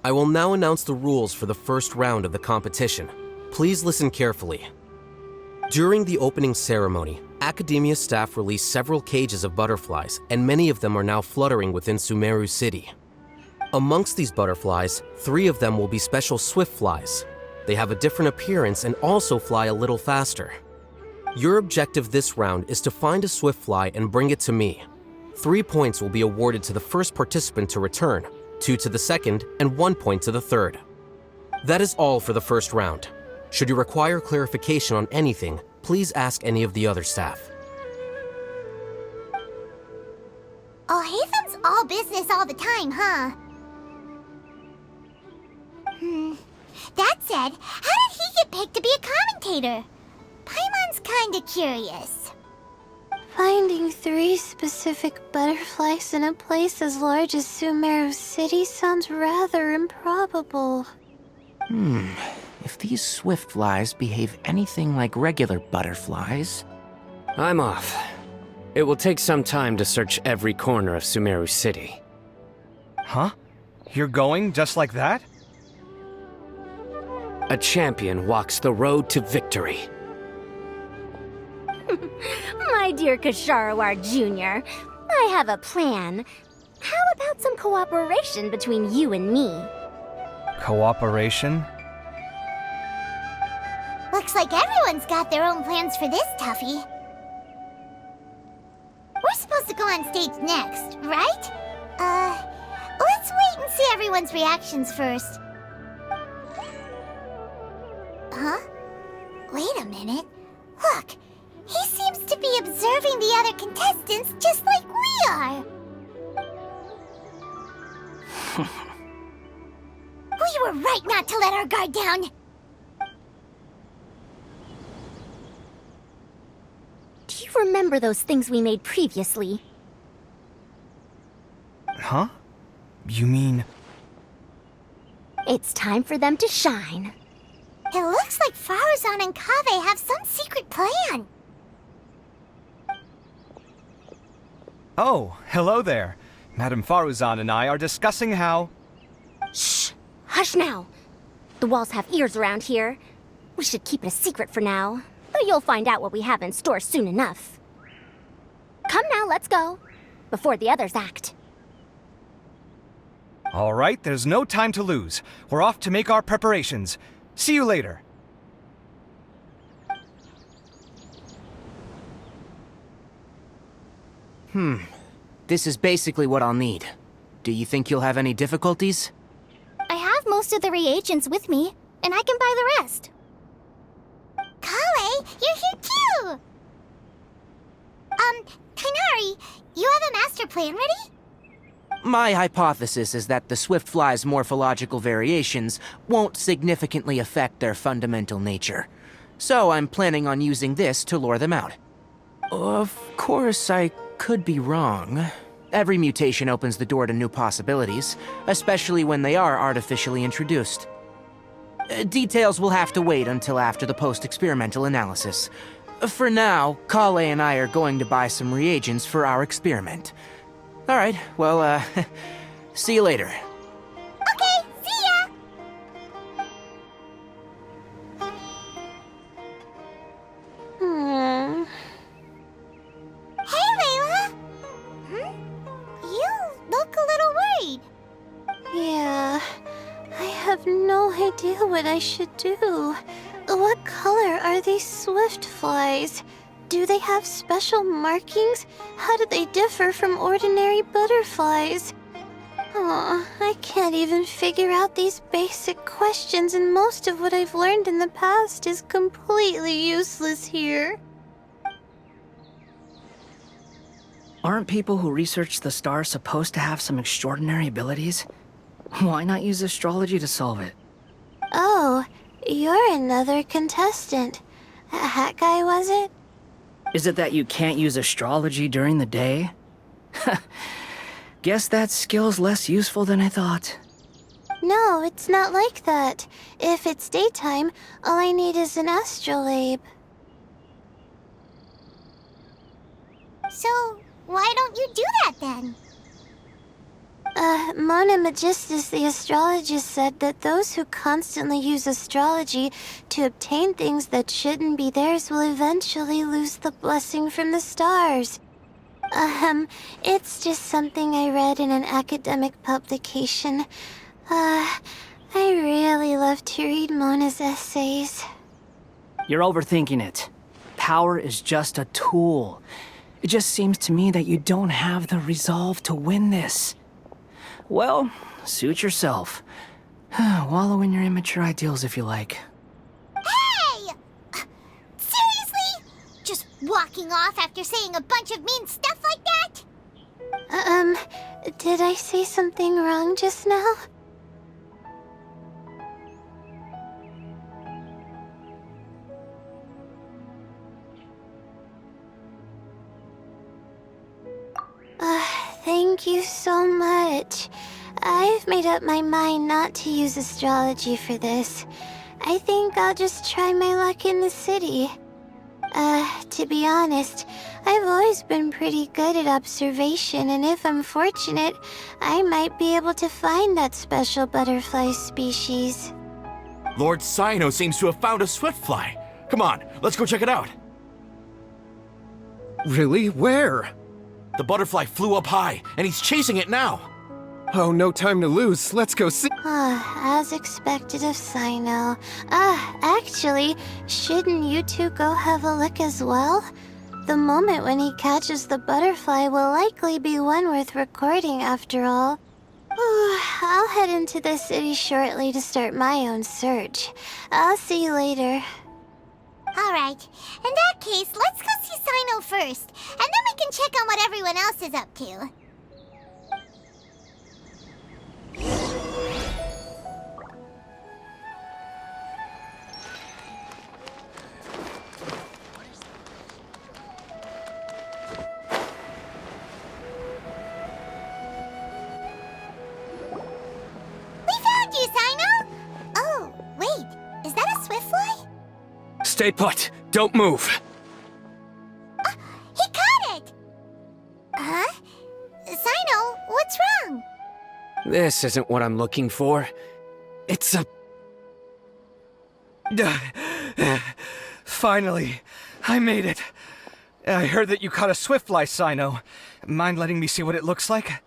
I will now announce the rules for the first round of the competition. Please listen carefully. During the opening ceremony, Academia staff released several cages of butterflies, and many of them are now fluttering within Sumeru City. Amongst these butterflies, 3 of them will be special swift flies. They have a different appearance and also fly a little faster. Your objective this round is to find a swift fly and bring it to me. 3 points will be awarded to the first participant to return, 2 to the second, and 1 point to the third. That is all for the first round. Should you require clarification on anything, please ask any of the other staff. Oh, Hatham's all business all the time, huh? That said, how did he get picked to be a commentator? Paimon's kinda curious. Finding 3 specific butterflies in a place as large as Sumeru City sounds rather improbable. If these swift flies behave anything like regular butterflies... I'm off. It will take some time to search every corner of Sumeru City. Huh? You're going just like that? A champion walks the road to victory. My dear Kasharawar Jr., I have a plan. How about some cooperation between you and me? Cooperation? Looks like everyone's got their own plans for this toughie. We're supposed to go on stage next, right? Let's wait and see everyone's reactions first. Huh? Wait a minute. Look, he seems to be observing the other contestants just like we are. We were right not to let our guard down. Do you remember those things we made previously? Huh? You mean... It's time for them to shine. It looks like Faruzan and Kaveh have some secret plan. Oh, hello there. Madame Faruzan and I are discussing how... Shh! Hush now! The walls have ears around here. We should keep it a secret for now, but you'll find out what we have in store soon enough. Come now, let's go, before the others act. All right, there's no time to lose. We're off to make our preparations. See you later. This is basically what I'll need. Do you think you'll have any difficulties? I have most of the reagents with me, and I can buy the rest. Kale, you're here too! Kainari, you have a master plan ready? My hypothesis is that the swift fly's morphological variations won't significantly affect their fundamental nature. So I'm planning on using this to lure them out. Of course, I could be wrong. Every mutation opens the door to new possibilities, especially when they are artificially introduced. Details will have to wait until after the post-experimental analysis. For now, Kale and I are going to buy some reagents for our experiment. Alright, well, see you later. Okay, see ya! Hey, Layla! You look a little worried. Yeah, I have no idea what I should do. What color are these swift flies? Do they have special markings? How do they differ from ordinary butterflies? I can't even figure out these basic questions, and most of what I've learned in the past is completely useless here. Aren't people who research the stars supposed to have some extraordinary abilities? Why not use astrology to solve it? Oh, you're another contestant. That guy, was it? Is it that you can't use astrology during the day? Guess that skill's less useful than I thought. No, it's not like that. If it's daytime, all I need is an astrolabe. So, why don't you do that then? Mona Magistus, the astrologist, said that those who constantly use astrology to obtain things that shouldn't be theirs will eventually lose the blessing from the stars. It's just something I read in an academic publication. I really love to read Mona's essays. You're overthinking it. Power is just a tool. It just seems to me that you don't have the resolve to win this. Well, suit yourself. Wallow in your immature ideals if you like. Hey! Seriously? Just walking off after saying a bunch of mean stuff like that? Did I say something wrong just now? Thank you so much. I've made up my mind not to use astrology for this. I think I'll just try my luck in the city. To be honest, I've always been pretty good at observation, and if I'm fortunate, I might be able to find that special butterfly species. Lord Cyno seems to have found a swiftfly. Come on, let's go check it out. Really? Where? The butterfly flew up high, and he's chasing it now. Oh, no time to lose. Let's go see. As expected of Cyno. Actually, shouldn't you two go have a look as well? The moment when he catches the butterfly will likely be one worth recording after all. I'll head into the city shortly to start my own search. I'll see you later. Alright, in that case, let's go see Cyno first, and then we can check on what everyone else is up to. We found you, Cyno! Oh, wait, is that a swiftfly? Stay put. Don't move. He caught it! Huh? Cyno, what's wrong? This isn't what I'm looking for. It's a... Finally, I made it. I heard that you caught a swiftfly, Cyno. Mind letting me see what it looks like?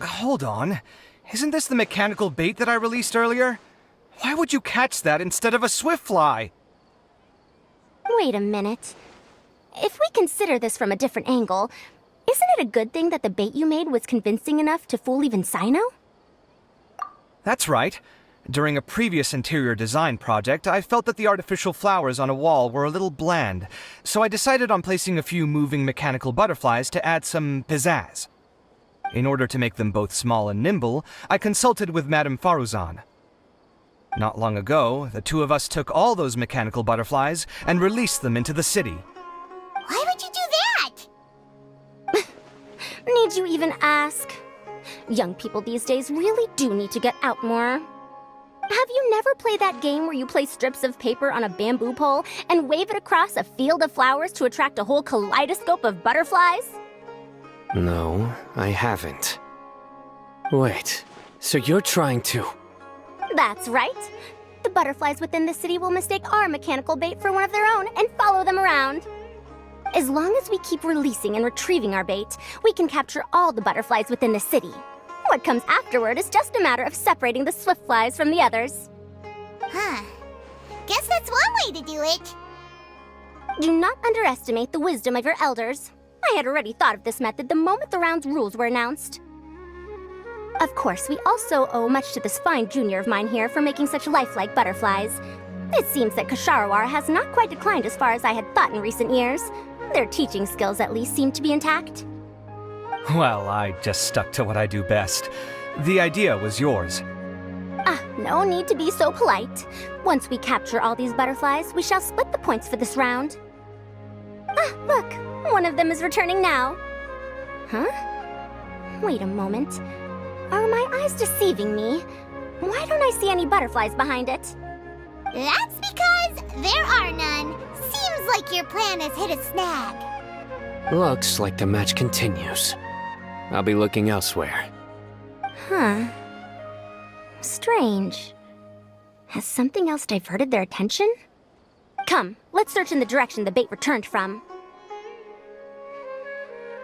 Hold on. Isn't this the mechanical bait that I released earlier? Why would you catch that instead of a swiftfly? Wait a minute. If we consider this from a different angle, isn't it a good thing that the bait you made was convincing enough to fool even Cyno? That's right. During a previous interior design project, I felt that the artificial flowers on a wall were a little bland, so I decided on placing a few moving mechanical butterflies to add some pizzazz. In order to make them both small and nimble, I consulted with Madame Faruzan. Not long ago, the two of us took all those mechanical butterflies and released them into the city. Why would you do that? Need you even ask? Young people these days really do need to get out more. Have you never played that game where you place strips of paper on a bamboo pole and wave it across a field of flowers to attract a whole kaleidoscope of butterflies? No, I haven't. Wait, so you're trying to... That's right. The butterflies within the city will mistake our mechanical bait for one of their own and follow them around. As long as we keep releasing and retrieving our bait, we can capture all the butterflies within the city. What comes afterward is just a matter of separating the swiftflies from the others. Huh. Guess that's one way to do it. Do not underestimate the wisdom of your elders. I had already thought of this method the moment the round's rules were announced. Of course, we also owe much to this fine junior of mine here for making such lifelike butterflies. It seems that Kasharawar has not quite declined as far as I had thought in recent years. Their teaching skills at least seem to be intact. Well, I just stuck to what I do best. The idea was yours. No need to be so polite. Once we capture all these butterflies, we shall split the points for this round. Look, one of them is returning now. Huh? Wait a moment. Are my eyes deceiving me? Why don't I see any butterflies behind it? That's because there are none. Seems like your plan has hit a snag. Looks like the match continues. I'll be looking elsewhere. Huh. Strange. Has something else diverted their attention? Come, let's search in the direction the bait returned from.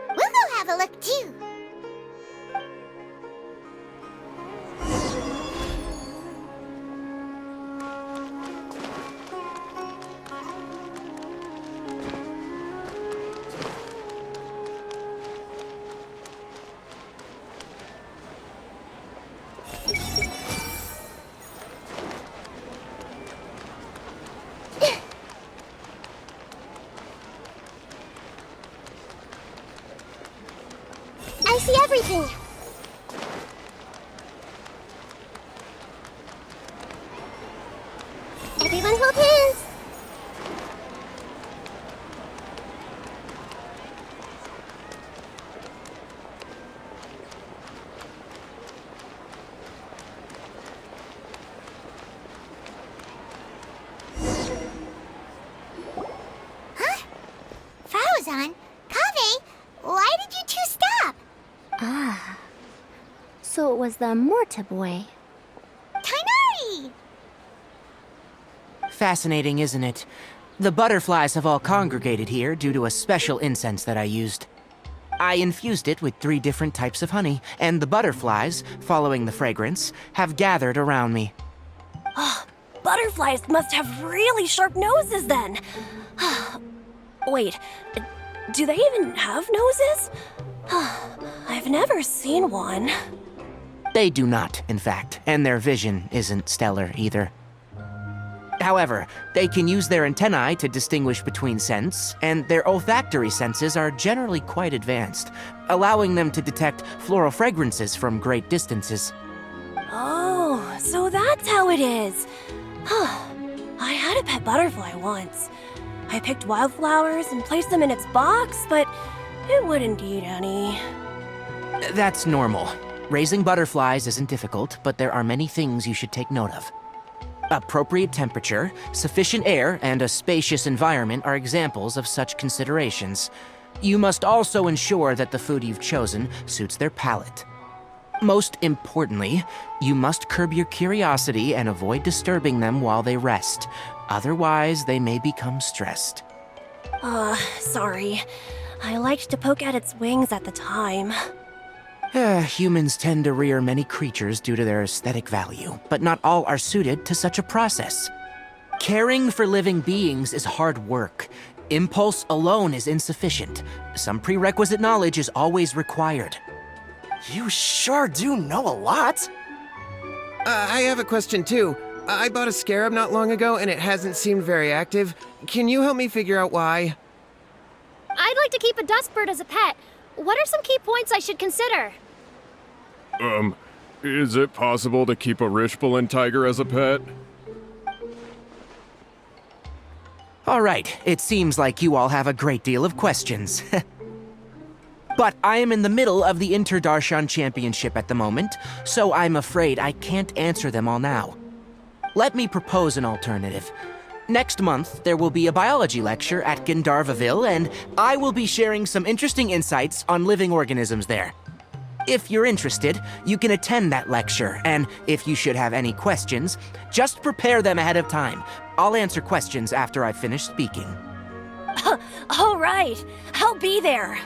We'll go have a look too. I see everything. Everyone hold hands. Huh? Frozen? Kaveh, why did you two stop? Ah. So it was the Morta boy. Tainari! Fascinating, isn't it? The butterflies have all congregated here due to a special incense that I used. I infused it with 3 different types of honey, and the butterflies, following the fragrance, have gathered around me. Butterflies must have really sharp noses then. Wait, do they even have noses? I've never seen one. They do not, in fact, and their vision isn't stellar either. However, they can use their antennae to distinguish between scents, and their olfactory senses are generally quite advanced, allowing them to detect floral fragrances from great distances. Oh, so that's how it is. I had a pet butterfly once. I picked wildflowers and placed them in its box, but it wouldn't eat any. That's normal. Raising butterflies isn't difficult, but there are many things you should take note of. Appropriate temperature, sufficient air, and a spacious environment are examples of such considerations. You must also ensure that the food you've chosen suits their palate. Most importantly, you must curb your curiosity and avoid disturbing them while they rest. Otherwise, they may become stressed. Sorry. I liked to poke at its wings at the time. Humans tend to rear many creatures due to their aesthetic value, but not all are suited to such a process. Caring for living beings is hard work. Impulse alone is insufficient. Some prerequisite knowledge is always required. You sure do know a lot. I have a question too. I bought a scarab not long ago and it hasn't seemed very active. Can you help me figure out why? I'd like to keep a dustbird as a pet. What are some key points I should consider? Is it possible to keep a Richbulin tiger as a pet? All right, it seems like you all have a great deal of questions. But I am in the middle of the Inter-Darshan Championship at the moment, so I'm afraid I can't answer them all now. Let me propose an alternative. Next month, there will be a biology lecture at Gandharvaville, and I will be sharing some interesting insights on living organisms there. If you're interested, you can attend that lecture, and if you should have any questions, just prepare them ahead of time. I'll answer questions after I've finished speaking. All right, I'll be there.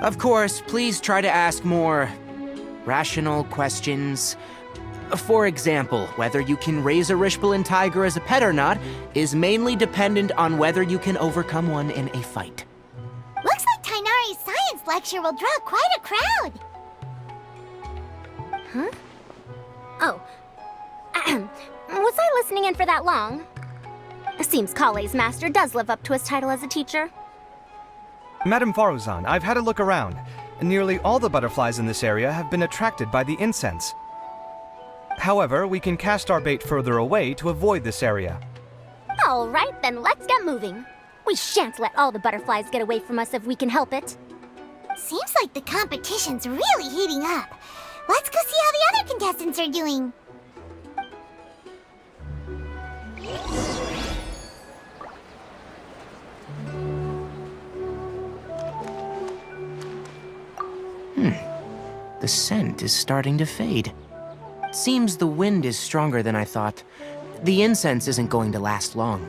Of course, please try to ask more rational questions. For example, whether you can raise a Richbulin tiger as a pet or not is mainly dependent on whether you can overcome one in a fight. Looks like Tainari's science lecture will draw quite a crowd. Huh? Oh. Was I listening in for that long? Seems Kale's master does live up to his title as a teacher. Madame Faruzan, I've had a look around. Nearly all the butterflies in this area have been attracted by the incense. However, we can cast our bait further away to avoid this area. All right, then let's get moving. We shan't let all the butterflies get away from us if we can help it. Seems like the competition's really heating up. Let's go see how the other contestants are doing. The scent is starting to fade. Seems the wind is stronger than I thought. The incense isn't going to last long.